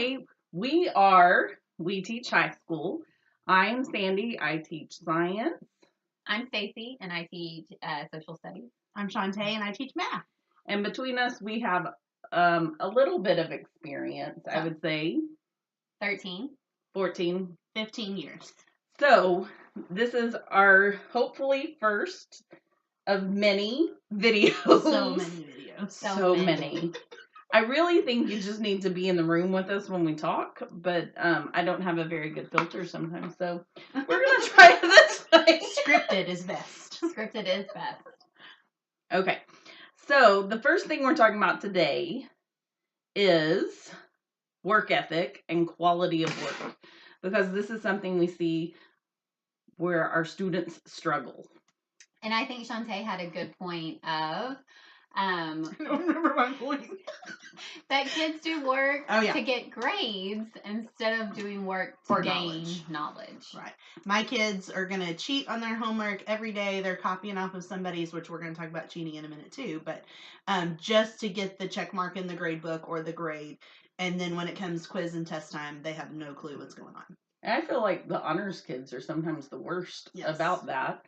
Hi, we teach high school. I'm Sandy. I teach science. I'm Stacy, and I teach social studies. I'm Shantae, and I teach math. And between us, we have a little bit of experience, I would say. 13. 14. 15 years. So, this is our hopefully first of many videos. So many videos. So many. I really think you just need to be in the room with us when we talk, but I don't have a very good filter sometimes, so we're going to try this way. Scripted is best. Scripted is best. Okay, so the first thing we're talking about today is work ethic and quality of work, because this is something we see where our students struggle. And I think Shantae had a good point of I don't remember my point. that kids do work to get grades instead of doing work to gain knowledge. Right. My kids are going to cheat on their homework every day. They're copying off of somebody's, which we're going to talk about cheating in a minute too, but just to get the check mark in the grade book or the grade. And then when it comes quiz and test time, they have no clue what's going on. And I feel like the honors kids are sometimes the worst about that.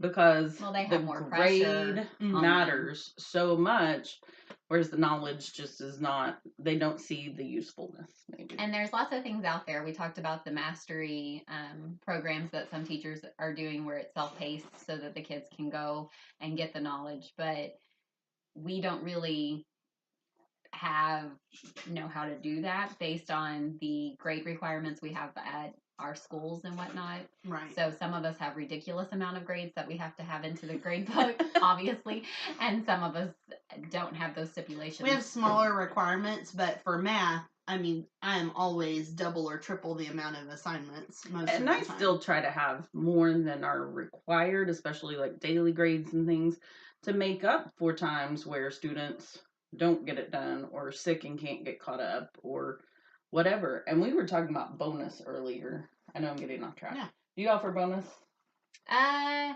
Because they have more grade matters so much, whereas the knowledge just is not, they don't see the usefulness, maybe. And there's lots of things out there. We talked about the mastery programs that some teachers are doing where it's self-paced so that the kids can go and get the knowledge. But we don't really know how to do that based on the grade requirements we have at our schools and whatnot. Right. So some of us have ridiculous amount of grades that we have to have into the grade book, obviously, and some of us don't have those stipulations. We have smaller requirements, but for math, I mean, I'm always double or triple the amount of assignments most of the time. And I still try to have more than are required, especially like daily grades and things, to make up for times where students don't get it done or are sick and can't get caught up or whatever. And we were talking about bonus earlier. I know I'm getting off track. Yeah. Do you offer bonus? I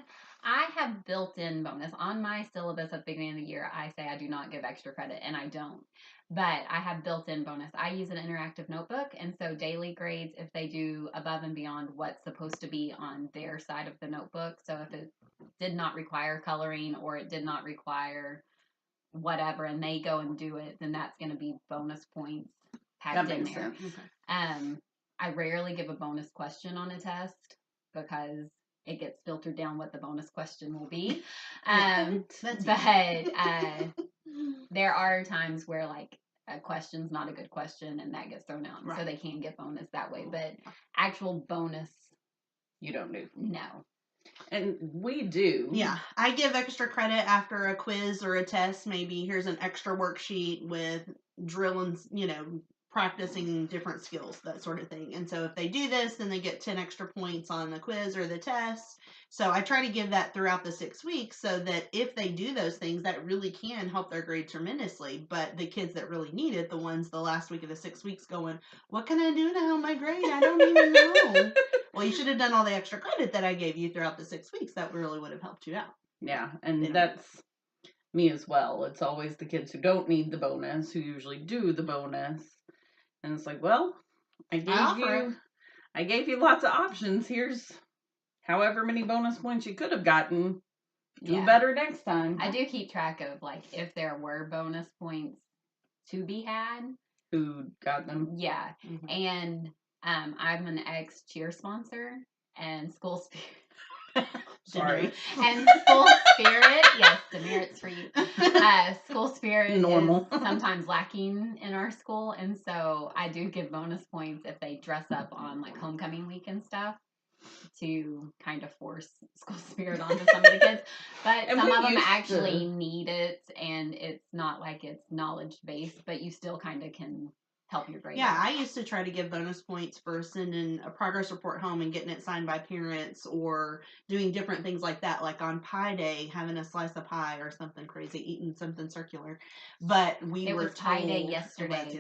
have built-in bonus. On my syllabus at the beginning of the year, I say I do not give extra credit, and I don't. But I have built-in bonus. I use an interactive notebook, and so daily grades, if they do above and beyond what's supposed to be on their side of the notebook. So if it did not require coloring or it did not require whatever, and they go and do it, then that's going to be bonus points packed in there. Sense. I rarely give a bonus question on a test because it gets filtered down what the bonus question will be. But there are times where like a question's not a good question and that gets thrown out, so they can get bonus that way. But actual bonus, you don't do. No. And we do. Yeah. I give extra credit after a quiz or a test. Maybe here's an extra worksheet with drilling, practicing different skills, that sort of thing. And so if they do this, then they get 10 extra points on the quiz or the test. So I try to give that throughout the 6 weeks so that if they do those things, that really can help their grade tremendously. But the kids that really need it, the ones the last week of the 6 weeks going, what can I do to help my grade? I don't even know. Well, you should have done all the extra credit that I gave you throughout the 6 weeks. That really would have helped you out. Yeah, and that's me as well. It's always the kids who don't need the bonus who usually do the bonus. And it's like, well, I gave you lots of options. Here's however many bonus points you could have gotten. Do better next time. I do keep track of like if there were bonus points to be had. Who got them? Yeah. Mm-hmm. And I'm an ex-cheer sponsor and school spirit. Sorry. And school spirit, yes, demerits for you. School spirit is sometimes lacking in our school, and so I do give bonus points if they dress up on like homecoming week and stuff to kind of force school spirit onto some of the kids. But some of them actually need it, and it's not like it's knowledge based, but you still kind of can help your grade. Yeah, I used to try to give bonus points for sending a progress report home and getting it signed by parents or doing different things like that, like on Pie Day, having a slice of pie or something crazy, eating something circular. But it was Pie Day yesterday.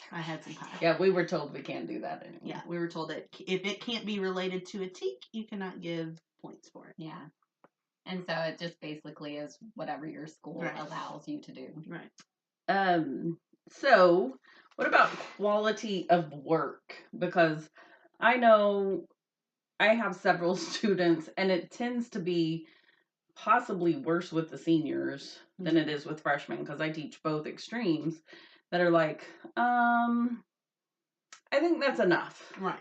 I had some pie. Yeah, we were told we can't do that anymore. Yeah, we were told that if it can't be related to a teak, you cannot give points for it. Yeah. And so it just basically is whatever your school allows you to do. Right. So What about quality of work? Because I know I have several students, and it tends to be possibly worse with the seniors than it is with freshmen, because I teach both extremes, that are like, I think that's enough. Right.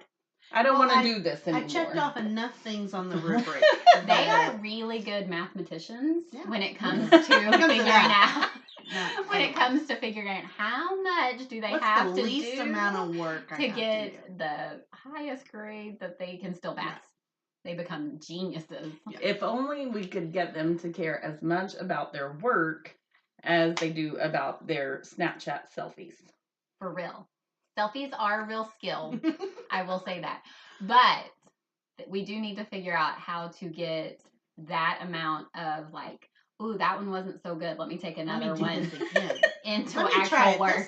I don't want to do this anymore. I checked off enough things on the rubric. They are really good mathematicians when it comes to figuring out. When it comes to figuring out how much do they have to least do amount of work to get the highest grade that they can still pass. Right. They become geniuses. If only we could get them to care as much about their work as they do about their Snapchat selfies. For real. Selfies are a real skill. I will say that. But we do need to figure out how to get that amount of like, ooh, that one wasn't so good. Let me take another one into actual work.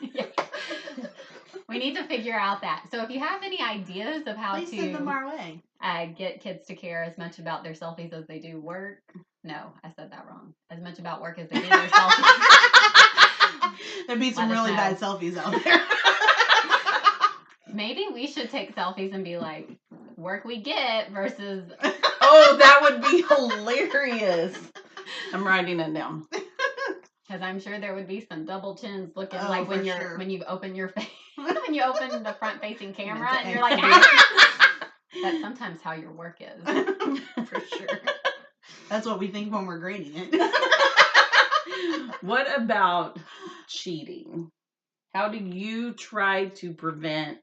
Yeah. We need to figure out that. So if you have any ideas of how Please send them our way. Get kids to care as much about their selfies as they do work. No, I said that wrong. As much about work as they do their selfies. There'd be some really bad selfies out there. Maybe we should take selfies and be like, work we get versus... Oh, that would be hilarious. I'm writing it down. Because I'm sure there would be some double chins looking like when you open your face, when you open the front facing camera and you're like, that's sometimes how your work is. For sure. That's what we think when we're grading it. What about cheating? How do you try to prevent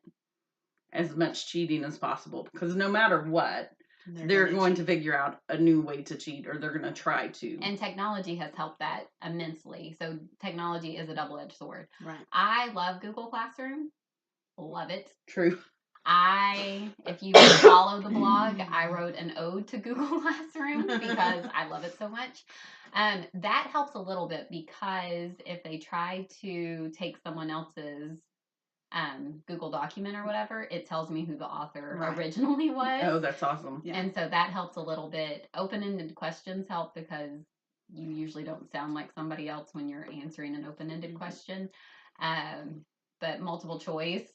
as much cheating as possible? Because no matter what, they're going to figure out a new way to cheat, or they're going to try to. And technology has helped that immensely. So technology is a double-edged sword. Right. I love Google Classroom. Love it. True. If you follow the blog, I wrote an ode to Google Classroom because I love it so much. That helps a little bit because if they try to take someone else's Google document or whatever, it tells me who the author originally was. Oh, that's awesome. Yeah. And so that helps a little bit. Open-ended questions help because you usually don't sound like somebody else when you're answering an open-ended question. But multiple choice,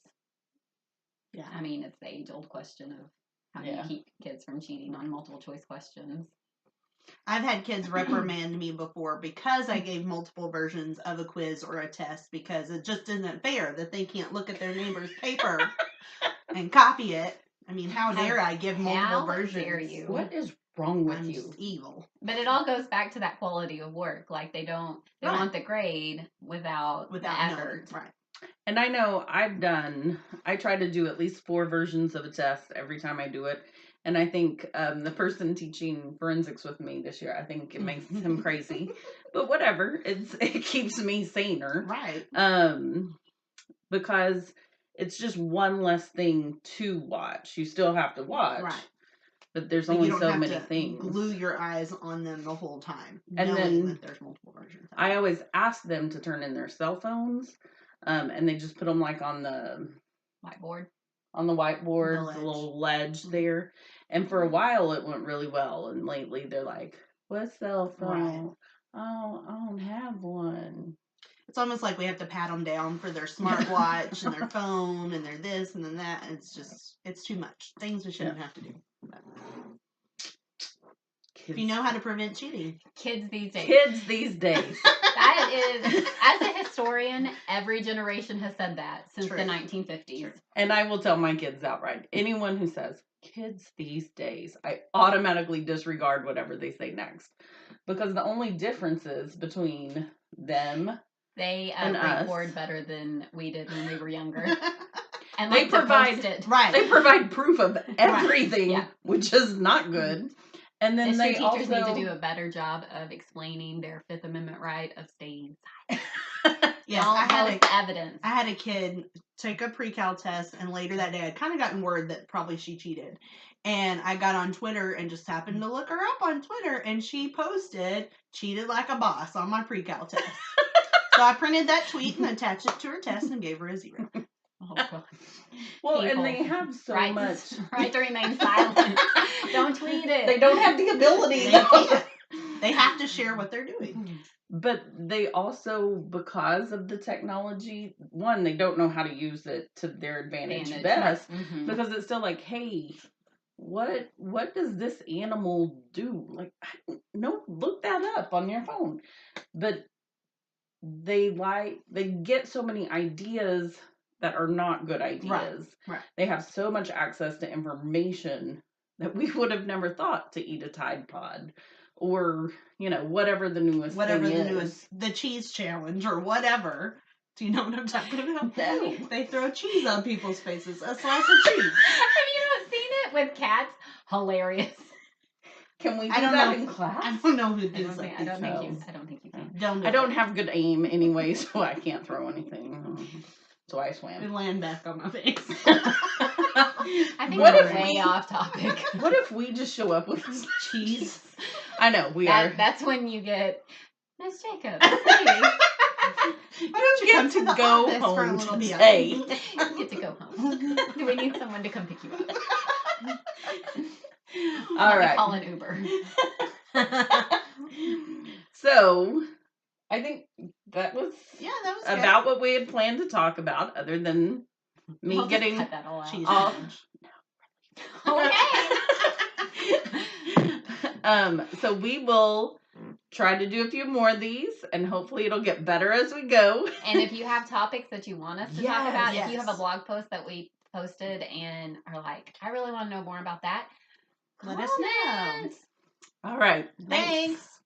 I mean, it's the age-old question of how do you keep kids from cheating on multiple choice questions. I've had kids reprimand me before because I gave multiple versions of a quiz or a test because it just isn't fair that they can't look at their neighbor's paper and copy it. I mean, how dare I give multiple versions? How dare you? What is wrong with you? Just evil. But it all goes back to that quality of work. Like they want the grade without the effort. Knowing. Right. And I know I try to do at least 4 versions of a test every time I do it. And I think the person teaching forensics with me this year, I think it makes him crazy. But whatever, it keeps me saner. Right. Because it's just one less thing to watch. You still have to watch. Right. But there's only so many things. Glue your eyes on them the whole time. And then that there's multiple versions. I always ask them to turn in their cell phones. And they just put them like on the whiteboard. On the whiteboard, the little ledge there. And for a while it went really well. And lately they're like, what cell phone? Right. Oh, I don't have one. It's almost like we have to pat them down for their smartwatch and their phone and their this and then that. And it's too much. Things we shouldn't have to do. If you know how to prevent cheating. Kids these days. That is, as a historian, every generation has said that since the 1950s. True. And I will tell my kids outright. Anyone who says, kids these days, I automatically disregard whatever they say next. Because the only difference is between them they and record us. Better than we did when we were younger. And they provide They provide proof of everything, which is not good. And then teachers need to do a better job of explaining their Fifth Amendment right of staying inside. Yes, I had a kid take a pre-cal test, and later that day I'd kind of gotten word that probably she cheated. And I got on Twitter and just happened to look her up on Twitter, and she posted, cheated like a boss on my pre-cal test. So I printed that tweet and attached it to her test and gave her a 0. Oh, God. Well, and they have so much. Right to remain silent. Don't tweet it. They don't have the ability. They have to share what they're doing. But they also, because of the technology, one, they don't know how to use it to their advantage best. Mm-hmm. Because it's still like, hey, what does this animal do? Like, no, look that up on your phone. But they get so many ideas that are not good ideas. Right. They have so much access to information that we would have never thought to eat a Tide Pod. Or, whatever the newest the cheese challenge or whatever. Do you know what I'm talking about? No. They throw cheese on people's faces. A slice of cheese. Have you not seen it with cats? Hilarious. Can we do that in class? I don't know who does that. I don't think you can. I don't have good aim anyway, so I can't throw anything. So I swam. We land back on my face. I think we're way off topic. What if we just show up with cheese? I know, we are. That's when you get, Miss Jacobs, why don't you come to the go office home for a little today? you get to go home. Do we need someone to come pick you up? All right. Call an Uber. So, I think that was about good. what we had planned to talk about, other than me getting cut that all out. Cheese off. Okay. So we will try to do a few more of these, and hopefully it'll get better as we go. And if you have topics that you want us to talk about, yes. if you have a blog post that we posted and are like, I really want to know more about that, let us know. All right. Thanks.